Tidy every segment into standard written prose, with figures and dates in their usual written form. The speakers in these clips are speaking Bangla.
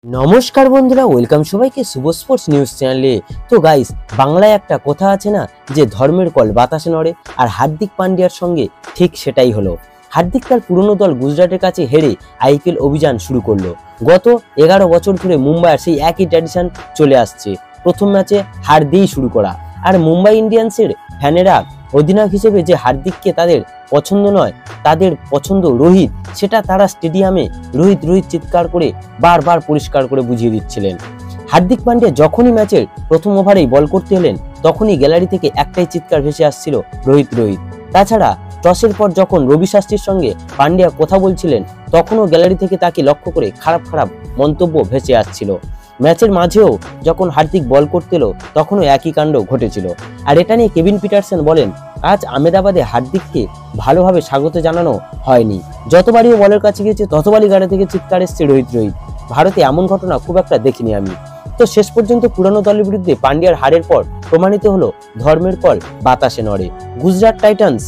নমস্কার বন্ধুরা, ওয়েলকাম সবাইকে শুভ স্পোর্টস নিউজ চ্যানেলে। তো গাইস, বাংলায় একটা কথা আছে না, যে ধর্মের কল বাতাসে নড়ে, আর হার্দিক পান্ডিয়ার সঙ্গে ঠিক সেটাই হলো। হার্দিক তার পুরনো দল গুজরাটের কাছে হেরে আইপিএল অভিযান শুরু করলো। গত 11 বছর ধরে মুম্বাইয়ের সেই একই ট্র্যাডিশন চলে আসছে, প্রথম ম্যাচে হার দিয়েই শুরু করা। আর মুম্বাই ইন্ডিয়ান্সের ফ্যানেরা অধিনায়ক হিসেবে যে হার্দিককে তাদের পছন্দ নয়, তাদের পছন্দ রোহিত, সেটা তারা স্টেডিয়ামে রোহিত রোহিত চিৎকার করে বারবার পরিষ্কার করে বুঝিয়ে দিচ্ছিলেন। হার্দিক পান্ডিয়া যখনই ম্যাচের প্রথম ওভারেই বল করতে এলেন, তখনই গ্যালারি থেকে একটাই চিৎকার ভেসে আসছিল, রোহিত রোহিত। তাছাড়া টসের পর যখন রবি শাস্ত্রীর সঙ্গে পান্ডিয়া কথা বলছিলেন, তখনও গ্যালারি থেকে তাকে লক্ষ্য করে খারাপ খারাপ মন্তব্য ভেসে আসছিল। ম্যাচের মাঝেও যখন হার্দিক বল করতে এলো, তখনও একই কাণ্ড ঘটেছিল। আর এটা নিয়ে কেভিন পিটারসেন বলেন, আজ আহমেদাবাদে হার্দিককে ভালোভাবে স্বাগত জানানো হয়নি। যতবারই ও বলের কাছে গিয়েছে, ততবারই গাড়ি থেকে চিৎকার এসছে রোহিত রোহিত। ভারতে এমন ঘটনা খুব একটা দেখিনি আমি। তো শেষ পর্যন্ত পুরানো দলের বিরুদ্ধে পান্ডিয়ার হারের পর প্রমাণিত হলো ধর্মের কল বাতাসে নড়ে। গুজরাট টাইটান্স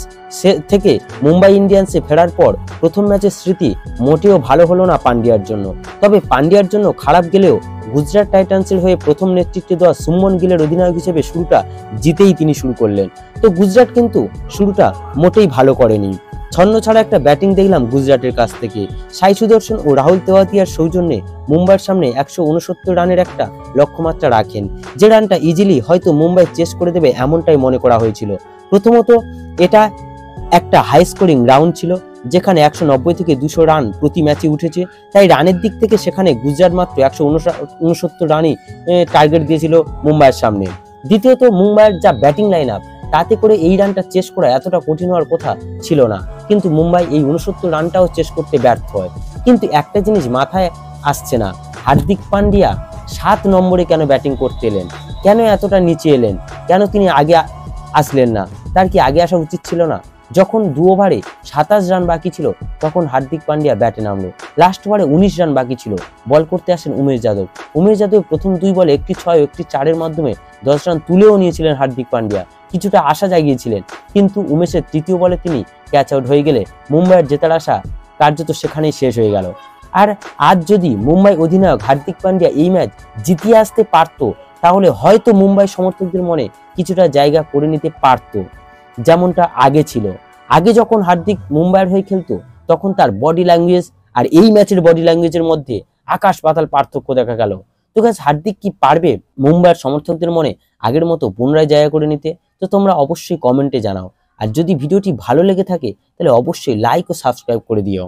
থেকে মুম্বাই ইন্ডিয়ান্সে ফেরার পর প্রথম ম্যাচের স্মৃতি মোটেও ভালো হলো না পান্ডিয়ার জন্য। তবে পান্ডিয়ার জন্য খারাপ গেলেও গুজরাট টাইটান্সের হয়ে প্রথম নেতৃত্বে দেওয়া শুভমন গিলের অধিনায়ক হিসেবে শুরুটা জিতেই তিনি শুরু করলেন। তো গুজরাট কিন্তু শুরুটা মোটেই ভালো করেনি। ছন্ন ছাড়া একটা ব্যাটিং দেখলাম গুজরাটের কাছ থেকে। সাই সুদর্শন ও রাহুল তেওয়াতিয়ার সৌজন্যে মুম্বাইয়ের সামনে 169 রানের একটা লক্ষ্যমাত্রা রাখেন, যে রানটা ইজিলি হয়তো মুম্বাই চেস করে দেবে এমনটাই মনে করা হয়েছিল। প্রথমত এটা একটা হাই স্কোরিং রাউন্ড ছিল, যেখানে 190 থেকে 200 রান প্রতি ম্যাচে উঠেছে। তাই রানের দিক থেকে সেখানে গুজরাট মাত্র 169 রানই টার্গেট দিয়েছিল মুম্বাইয়ের সামনে। দ্বিতীয়ত, মুম্বাইয়ের যা ব্যাটিং লাইন আপ, তাতে করে এই রানটা চেস করা এতটা কঠিন হওয়ার কথা ছিল না, কিন্তু মুম্বাই এই 69 রানটাও চেস করতে ব্যর্থ হয়। কিন্তু একটা জিনিস মাথায় আসছে না, হার্দিক পান্ডিয়া 7 নম্বরে কেন ব্যাটিং করতে এলেন, কেন এতটা নিচে এলেন, কেন তিনি আগে আসলেন না? তার কি আগে আসা উচিত ছিল না? যখন 2 ওভারে 27 রান বাকি ছিল, তখন হার্দিক পান্ডিয়া ব্যাটে নামলো। লাস্ট ওভারে 19 রান বাকি ছিল, বল করতে আসেন উমেশ যাদব। উমেশ যাদব প্রথম 2 বলে একটি 6 একটি 4-এর মাধ্যমে 10 রান তুলেও নিয়েছিলেন হার্দিক পান্ডিয়া, কিছুটা আশা জাগিয়েছিলেন। কিন্তু উমেশের তৃতীয় বলে তিনি ক্যাচ আউট হয়ে গেলে মুম্বাইয়ের জেতার আশা কার্যত সেখানেই শেষ হয়ে গেল। আর আজ যদি মুম্বাই অধিনায়ক হার্দিক পান্ডিয়া এই ম্যাচ জিতিয়ে আসতে পারত, তাহলে হয়তো মুম্বাই সমর্থকদের মনে কিছুটা জায়গা করে নিতে পারত, যেমনটা আগে ছিল। আগে যখন হার্দিক মুম্বাইয়ের হয়ে খেলতো, তখন তার বডি ল্যাঙ্গুয়েজ আর এই ম্যাচের বডি ল্যাঙ্গুয়েজের মধ্যে আকাশ পাতাল পার্থক্য দেখা গেল। তো গাইস, হার্দিক কি পারবে মুম্বাইয়ের সমর্থকদের মনে আগের মতো পুনরায় জায়গা করে নিতে? তো তোমরা অবশ্যই কমেন্টে জানাও। আর যদি ভিডিওটি ভালো লেগে থাকে, তাহলে অবশ্যই লাইক ও সাবস্ক্রাইব করে দিও।